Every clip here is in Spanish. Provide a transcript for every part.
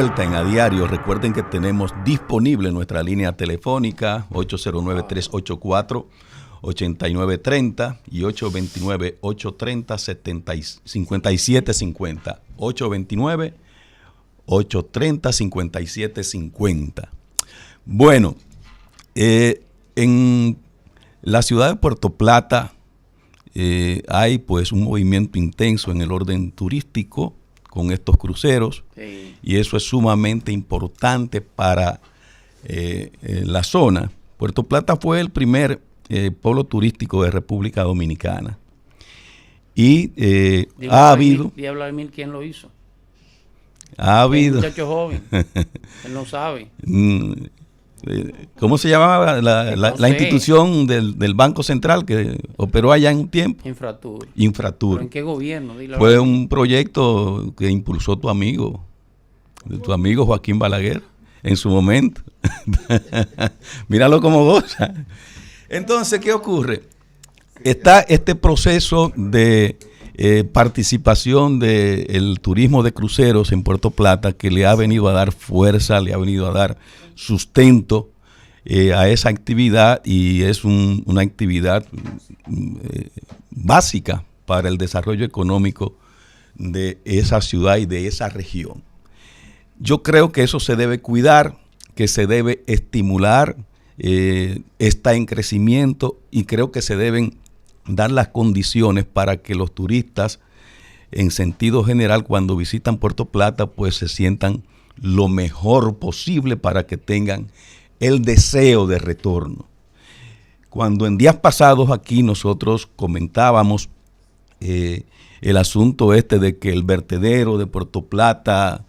Vuelta en A Diario. Recuerden que tenemos disponible nuestra línea telefónica 809-384-8930 y 829-830-5750. 829-830-5750. Bueno, en la ciudad de Puerto Plata hay pues un movimiento intenso en el orden turístico con estos cruceros, sí. Y eso es sumamente importante para la zona. Puerto Plata fue el primer polo turístico de República Dominicana. Y ha habido... Diablo de mil, ¿quién lo hizo? Ha habido... Un muchacho joven, él no sabe. ¿Cómo se llamaba la institución del Banco Central que operó allá en un tiempo? Infratur. ¿Pero en qué gobierno? Fue un proyecto que impulsó tu amigo Joaquín Balaguer en su momento. Míralo como goza. Entonces, ¿qué ocurre? Está este proceso de participación del turismo de cruceros en Puerto Plata que le ha venido a dar fuerza, le ha venido a dar sustento a esa actividad, y es una actividad básica para el desarrollo económico de esa ciudad y de esa región. Yo creo que eso se debe cuidar, que se debe estimular, está en crecimiento, y creo que se deben dar las condiciones para que los turistas, en sentido general, cuando visitan Puerto Plata, pues se sientan lo mejor posible para que tengan el deseo de retorno. Cuando en días pasados aquí nosotros comentábamos el asunto de que el vertedero de Puerto Plata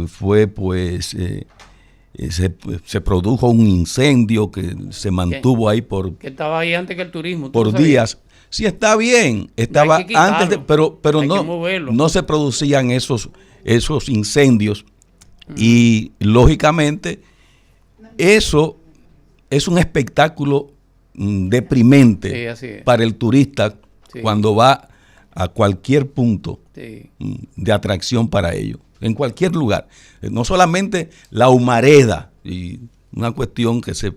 fue pues... se produjo un incendio que se mantuvo ahí que estaba ahí antes que el turismo por días. Sí, está bien, estaba antes pero no se producían esos incendios, y lógicamente eso es un espectáculo deprimente, sí, para el turista, sí, cuando va a cualquier punto, sí, de atracción para ellos, en cualquier lugar. No solamente la humareda, y una cuestión que se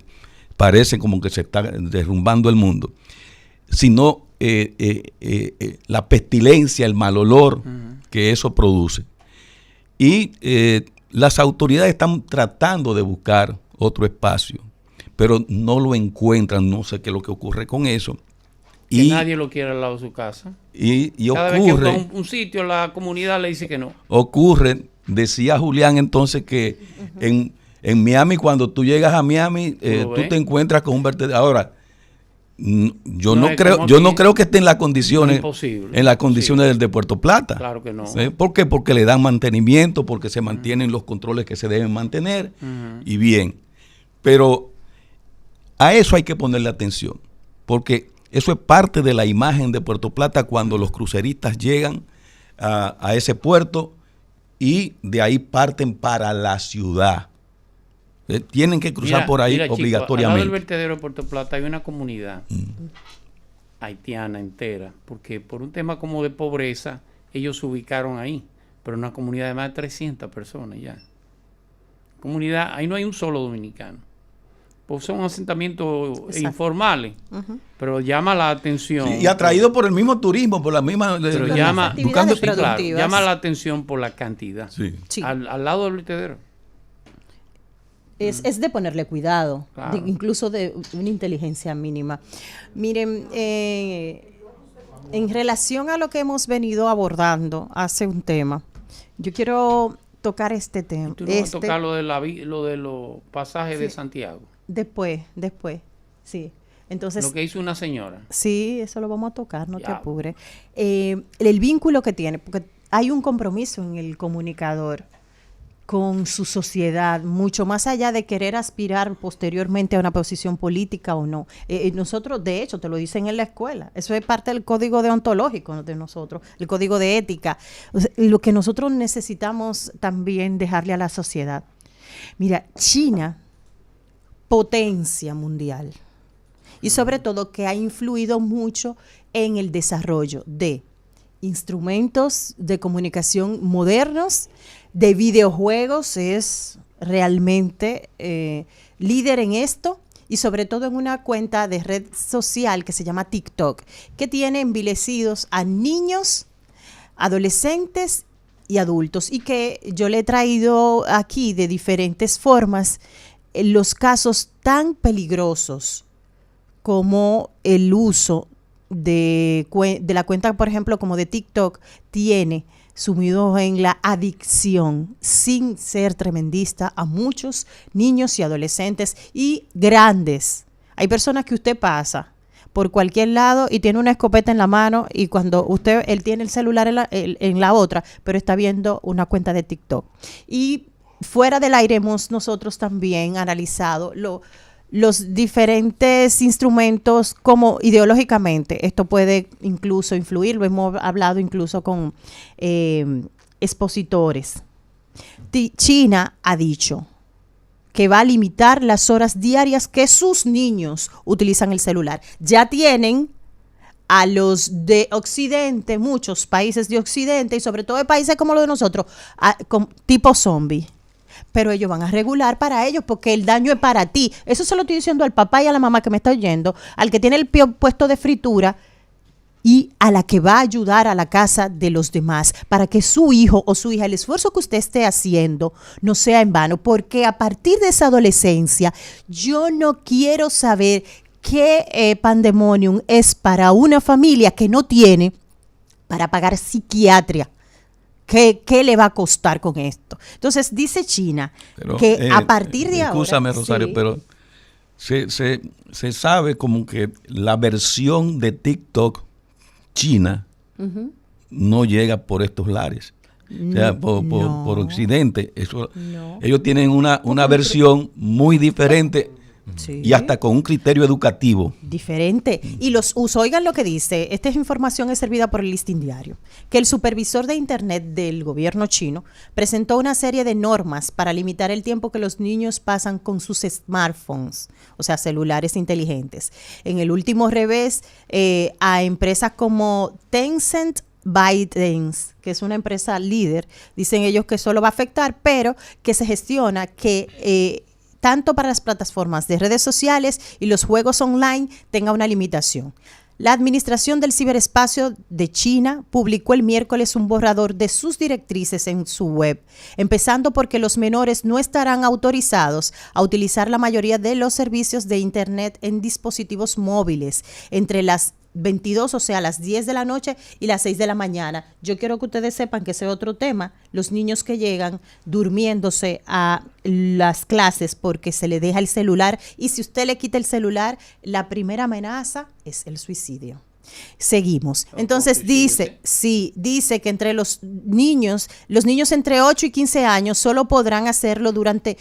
parece como que se está derrumbando el mundo, sino la pestilencia, el mal olor que eso produce. Y las autoridades están tratando de buscar otro espacio, pero no lo encuentran. No sé qué es lo que ocurre con eso. Que nadie lo quiere al lado de su casa. Y cada ocurre, vez que va a un sitio, la comunidad le dice que no. Ocurre, decía Julián entonces, que en Miami, cuando tú llegas a Miami, tú te encuentras con un vertedero. Ahora, yo no creo que esté en las condiciones, del de Puerto Plata. Claro que no. ¿Por qué? Porque le dan mantenimiento, porque se mantienen los controles que se deben mantener, y bien. Pero a eso hay que ponerle atención, porque eso es parte de la imagen de Puerto Plata cuando los cruceristas llegan a ese puerto y de ahí parten para la ciudad. Tienen que cruzar por ahí obligatoriamente. Al lado del vertedero de Puerto Plata hay una comunidad haitiana entera, porque por un tema como de pobreza, ellos se ubicaron ahí, pero una comunidad de más de 300 personas ya. Comunidad, ahí no hay un solo dominicano. Pues son asentamientos informales, pero llama la atención. Sí, y atraído por el mismo turismo, por la misma... Pero llama la atención por la cantidad. Sí. Sí. Al lado del vertedero. Es de ponerle cuidado, claro, incluso de una inteligencia mínima. Miren, en relación a lo que hemos venido abordando hace un tema, yo quiero tocar este tema. ¿Tú no vas a tocar lo de los pasajes, sí, de Santiago? Después, sí. Entonces, lo que hizo una señora. Sí, eso lo vamos a tocar, no te apures. El vínculo que tiene, porque hay un compromiso en el comunicador con su sociedad, mucho más allá de querer aspirar posteriormente a una posición política o no. Nosotros, de hecho, te lo dicen en la escuela, eso es parte del código deontológico de nosotros, el código de ética, o sea, lo que nosotros necesitamos también dejarle a la sociedad. Mira, China, potencia mundial, y sobre todo que ha influido mucho en el desarrollo de instrumentos de comunicación modernos, de videojuegos es realmente líder en esto, y sobre todo en una cuenta de red social que se llama TikTok, que tiene envilecidos a niños, adolescentes y adultos, y que yo le he traído aquí de diferentes formas los casos tan peligrosos como el uso de la cuenta, por ejemplo, como de TikTok, tiene sumidos en la adicción, sin ser tremendista, a muchos niños y adolescentes y grandes. Hay personas que usted pasa por cualquier lado y tiene una escopeta en la mano, y cuando él tiene el celular en la otra, pero está viendo una cuenta de TikTok. Y fuera del aire hemos nosotros también analizado los diferentes instrumentos, como ideológicamente esto puede incluso influir. Lo hemos hablado incluso con expositores. China ha dicho que va a limitar las horas diarias que sus niños utilizan el celular. Ya tienen a los de Occidente, muchos países de Occidente, y sobre todo de países como los de nosotros, tipo zombie. Pero ellos van a regular para ellos, porque el daño es para ti. Eso se lo estoy diciendo al papá y a la mamá que me está oyendo, al que tiene el puesto de fritura y a la que va a ayudar a la casa de los demás, para que su hijo o su hija, el esfuerzo que usted esté haciendo, no sea en vano. Porque a partir de esa adolescencia, yo no quiero saber qué pandemonium es para una familia que no tiene para pagar psiquiatría. ¿Qué le va a costar con esto? Entonces, dice China que a partir de ahora... Escúchame, Rosario, sí, pero se sabe como que la versión de TikTok China no llega por estos lares. O sea, por Occidente. Ellos tienen una versión muy diferente. Sí. Y hasta con un criterio educativo diferente. Y los usos, oigan lo que dice, esta información es servida por el Listín Diario, que el supervisor de Internet del gobierno chino presentó una serie de normas para limitar el tiempo que los niños pasan con sus smartphones, o sea, celulares inteligentes. En el último revés, a empresas como Tencent, ByteDance, que es una empresa líder, dicen ellos que solo va a afectar, pero que se gestiona que tanto para las plataformas de redes sociales y los juegos online tenga una limitación. La Administración del Ciberespacio de China publicó el miércoles un borrador de sus directrices en su web, empezando porque los menores no estarán autorizados a utilizar la mayoría de los servicios de Internet en dispositivos móviles entre las 22, o sea, las 10 de la noche y las 6 de la mañana. Yo quiero que ustedes sepan que ese es otro tema, los niños que llegan durmiéndose a las clases porque se le deja el celular, y si usted le quita el celular, la primera amenaza es el suicidio. Seguimos. Entonces dice que entre los niños entre 8 y 15 años solo podrán hacerlo durante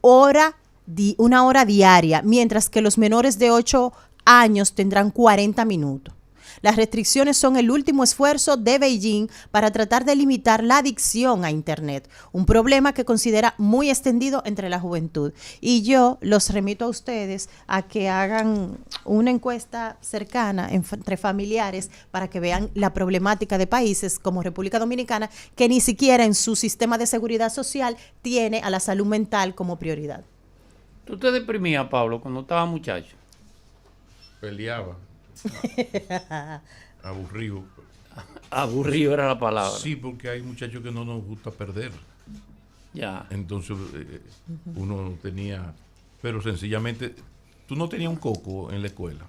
una hora diaria, mientras que los menores de 8 años tendrán 40 minutos. Las restricciones son el último esfuerzo de Beijing para tratar de limitar la adicción a Internet, un problema que considera muy extendido entre la juventud. Y yo los remito a ustedes a que hagan una encuesta cercana entre familiares para que vean la problemática de países como República Dominicana, que ni siquiera en su sistema de seguridad social tiene a la salud mental como prioridad. ¿Tú te deprimías, Pablo, cuando estaba muchacho? Peleaba. Aburrido. Aburrido era la palabra. Sí, porque hay muchachos que no nos gusta perder. Ya. Entonces uno tenía, pero sencillamente, tú no tenías un coco en la escuela.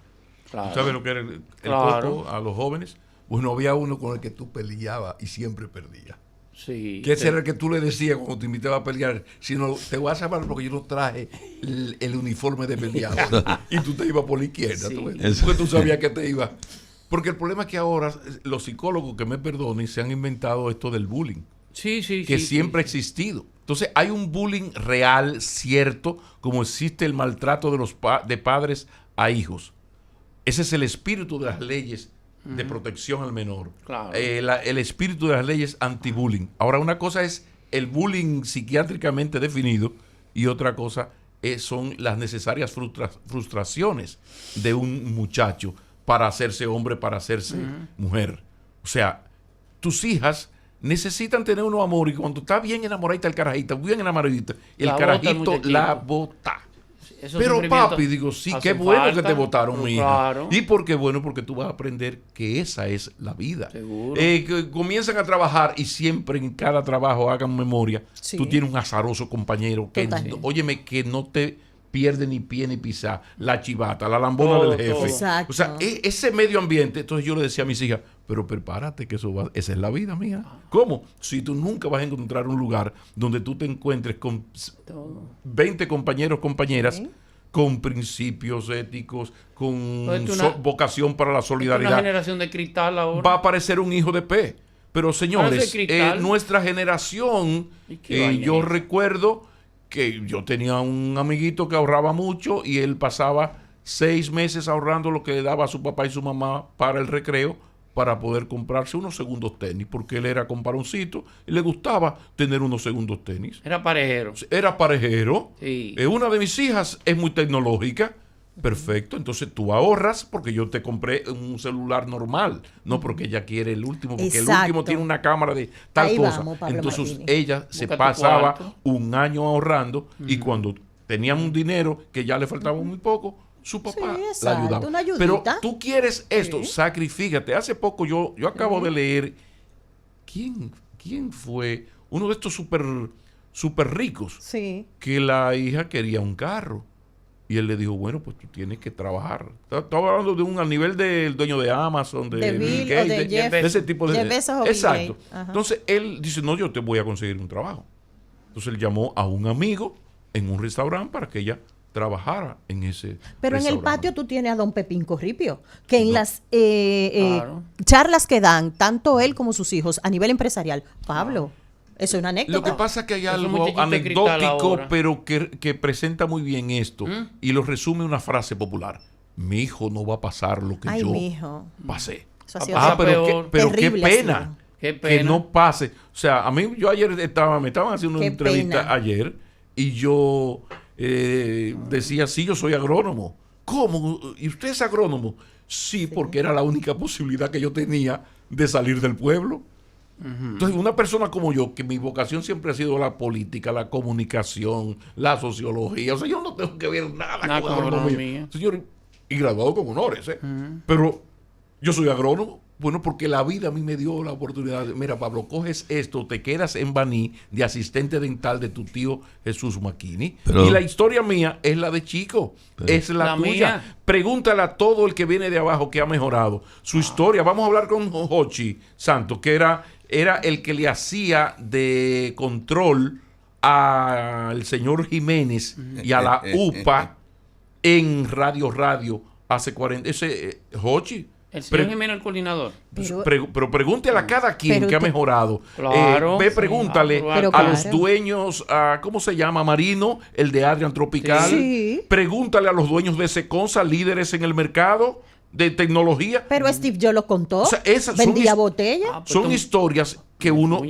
Claro. ¿Tú sabes lo que era el coco a los jóvenes? Bueno, había uno con el que tú peleabas y siempre perdías. Sí. Que ese era el que tú le decías cuando te invitaba a pelear, si no, te voy a salvar porque yo no traje el uniforme de peleador. Y tú te ibas por la izquierda. Sí. Porque tú sabías que te ibas. Porque el problema es que ahora los psicólogos, que me perdonen, se han inventado esto del bullying. Que siempre ha existido. Entonces hay un bullying real, cierto, como existe el maltrato de padres a hijos. Ese es el espíritu de las leyes de protección al menor. Claro. El espíritu de las leyes anti-bullying. Ahora, una cosa es el bullying psiquiátricamente definido y otra cosa son las necesarias frustraciones de un muchacho para hacerse hombre, para hacerse mujer. O sea, tus hijas necesitan tener unos amores y cuando está bien enamoradita el carajito, bien enamoradita, el carajito la bota. Pero papi, digo, sí, qué bueno falta, que te votaron, mi hija. Claro. ¿Y por qué bueno? Porque tú vas a aprender que esa es la vida. Seguro. Que comienzan a trabajar y siempre en cada trabajo hagan memoria. Sí. Tú tienes un azaroso compañero que, óyeme, que no te pierde ni pie ni pisar, la chivata, la lambona del jefe. Exacto. O sea, ese medio ambiente, entonces yo le decía a mis hijas, pero prepárate que esa es la vida mía. ¿Cómo? Si tú nunca vas a encontrar un lugar donde tú te encuentres con 20 compañeros, compañeras, con principios éticos, con vocación para la solidaridad. Una generación de cristal ahora. Va a aparecer un hijo de P. Pero señores, nuestra generación, yo recuerdo que yo tenía un amiguito que ahorraba mucho y él pasaba 6 meses ahorrando lo que le daba a su papá y su mamá para el recreo para poder comprarse unos segundos tenis, porque él era comparoncito y le gustaba tener unos segundos tenis. Era parejero. Era parejero. Sí. Una de mis hijas es muy tecnológica. Perfecto, entonces tú ahorras porque yo te compré un celular normal, no porque ella quiere el último, porque el último tiene una cámara de tal Ahí cosa. Vamos, entonces ella se pasaba un año ahorrando y cuando tenían un dinero que ya le faltaba muy poco, su papá la ayudaba. Pero tú quieres esto, sacrifícate. Hace poco yo acabo de leer, ¿quién fue? Uno de estos super ricos, que la hija quería un carro. Y él le dijo, bueno, pues tú tienes que trabajar. Estaba hablando de a nivel del dueño de Amazon, de Bill Gates, de ese tipo de... Exacto. Entonces él dice, no, yo te voy a conseguir un trabajo. Entonces él llamó a un amigo en un restaurante para que ella trabajara en ese Pero en el patio tú tienes a don Pepín Corripio, que en las charlas que dan, tanto él como sus hijos, a nivel empresarial, Pablo... Eso es una anécdota. Lo que pasa es que hay algo anecdótico, pero que presenta muy bien esto y lo resume una frase popular. Mi hijo no va a pasar lo que yo pasé. Pero qué pena que no pase. O sea, a mí, yo ayer me estaban haciendo una entrevista ayer y yo decía, sí, yo soy agrónomo. ¿Cómo? ¿Y usted es agrónomo? Sí, porque era la única posibilidad que yo tenía de salir del pueblo. Entonces, una persona como yo, que mi vocación siempre ha sido la política, la comunicación, la sociología, o sea, yo no tengo que ver nada con agronomía. Señor, y graduado con honores, pero yo soy agrónomo. Bueno, porque la vida a mí me dio la oportunidad. Mira, Pablo, coges esto, te quedas en Baní de asistente dental de tu tío Jesús Maquini. Y la historia mía es la de Chico, es la tuya. Mía. Pregúntale a todo el que viene de abajo que ha mejorado su historia. Vamos a hablar con Jochi Santos, que era el que le hacía de control al señor Jiménez y a la UPA en Radio hace 40. Ese Jochi. El señor Jiménez, el coordinador. Pero pregúntale a cada quien que ha mejorado. Claro. Pregúntale a los dueños, ¿cómo se llama? Marino, el de Adrian Tropical. Sí. Pregúntale a los dueños de Seconza, líderes en el mercado de tecnología. Pero Steve yo lo contó. O sea, vendía botella. Son historias que uno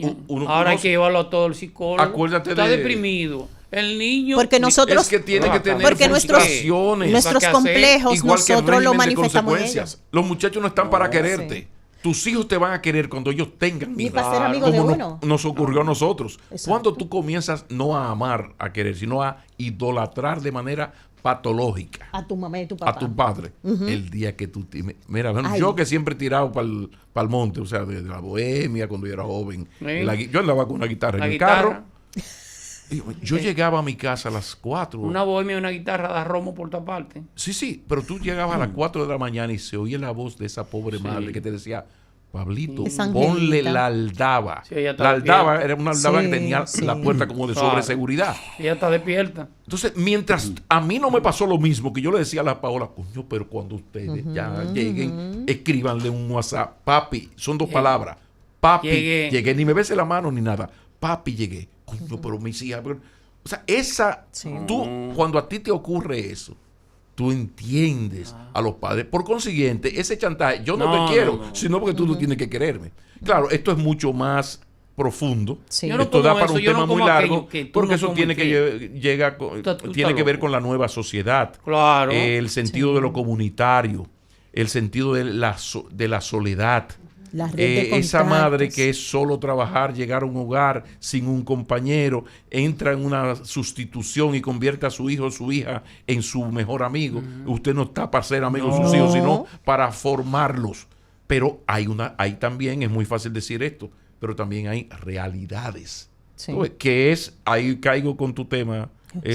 ahora hay que llevarlo a todo el psicólogo. Acuérdate está deprimido. El niño... Porque nosotros... Es que tiene que tener porque nuestros complejos igual nosotros lo manifestamos en ellos. Los muchachos no están para quererte. Sí. Tus hijos te van a querer cuando ellos tengan ni para ser amigo de uno. Nos ocurrió a nosotros. Exacto. Cuando tú comienzas no a amar, a querer, sino a idolatrar de manera patológica a tu mamá y tu papá, a tu padre, el día que tú mira, yo que siempre he tirado para el monte, o sea, de la bohemia cuando yo era joven, yo andaba con una guitarra en el carro. Yo llegaba a mi casa a las 4. Una bohemia y una guitarra da romo por toda parte. Sí, pero tú llegabas a las 4 de la mañana y se oía la voz de esa pobre madre que te decía, Pablito, ponle la aldaba. Sí, la aldaba era una aldaba que tenía la puerta como de sobreseguridad. Ella está despierta. Entonces, mientras a mí no me pasó lo mismo, que yo le decía a la Paola, coño, pero cuando ustedes ya lleguen, escríbanle un WhatsApp. Papi, son 2 palabras. Papi, llegué, ni me bese la mano ni nada. Papi, llegué. Coño, pero mis hijas. O sea, tú, cuando a ti te ocurre eso, tú entiendes a los padres. Por consiguiente, ese chantaje, yo no te quiero, sino porque tú no tienes que quererme. Claro, esto es mucho más profundo. Sí. Esto da para un tema muy largo, porque eso tiene tiene que ver con la nueva sociedad. Claro. El sentido de lo comunitario, el sentido de la soledad. esa madre que es solo trabajar, llegar a un hogar sin un compañero, entra en una sustitución y convierte a su hijo o su hija en su mejor amigo. Usted no está para ser amigo de sus hijos, sino para formarlos. Pero hay también, es muy fácil decir esto, pero también hay realidades. Sí. Que es, ahí caigo con tu tema,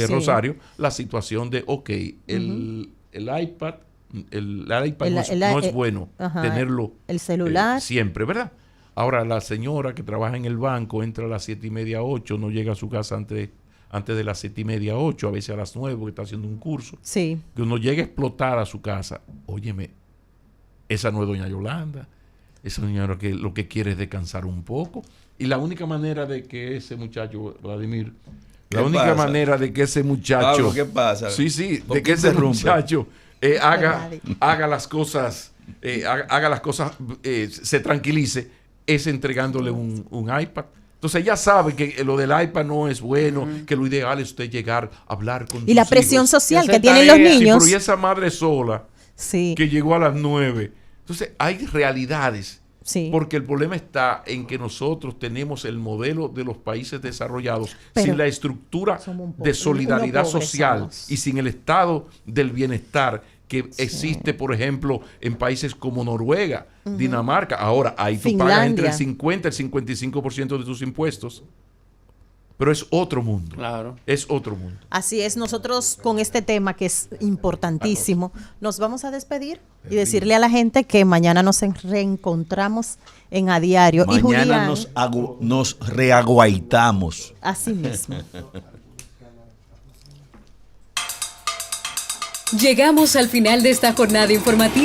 Rosario, la situación de, el iPad no es bueno tenerlo el celular siempre, ¿verdad? Ahora, la señora que trabaja en el banco entra a las 7:30, 8, no llega a su casa antes de las 7:30, 8, a veces a las 9, porque está haciendo un curso. Sí. Que uno llega a explotar a su casa. Óyeme, esa no es doña Yolanda. Esa señora que lo que quiere es descansar un poco. Y la única manera de que ese muchacho, Vladimir, manera de que ese muchacho... Pablo, ¿qué pasa? Sí, de que ese muchacho haga las cosas, se tranquilice, es entregándole un iPad. Entonces ella sabe que lo del iPad no es bueno, que lo ideal es usted llegar a hablar con sus hijos. Y la presión social que tienen los niños. Sí, pero y esa madre sola, que llegó a las 9. Entonces hay realidades. Sí. Porque el problema está en que nosotros tenemos el modelo de los países desarrollados sin la estructura de solidaridad social y sin el estado del bienestar que existe, por ejemplo, en países como Noruega, Dinamarca. Ahora, ahí tú pagas entre el 50 y el 55% de tus impuestos. Pero es otro mundo. Claro. Es otro mundo. Así es. Nosotros con este tema que es importantísimo, nos vamos a despedir y decirle a la gente que mañana nos reencontramos en A Diario. Mañana nos reaguaitamos. Así mismo. Llegamos al final de esta jornada informativa.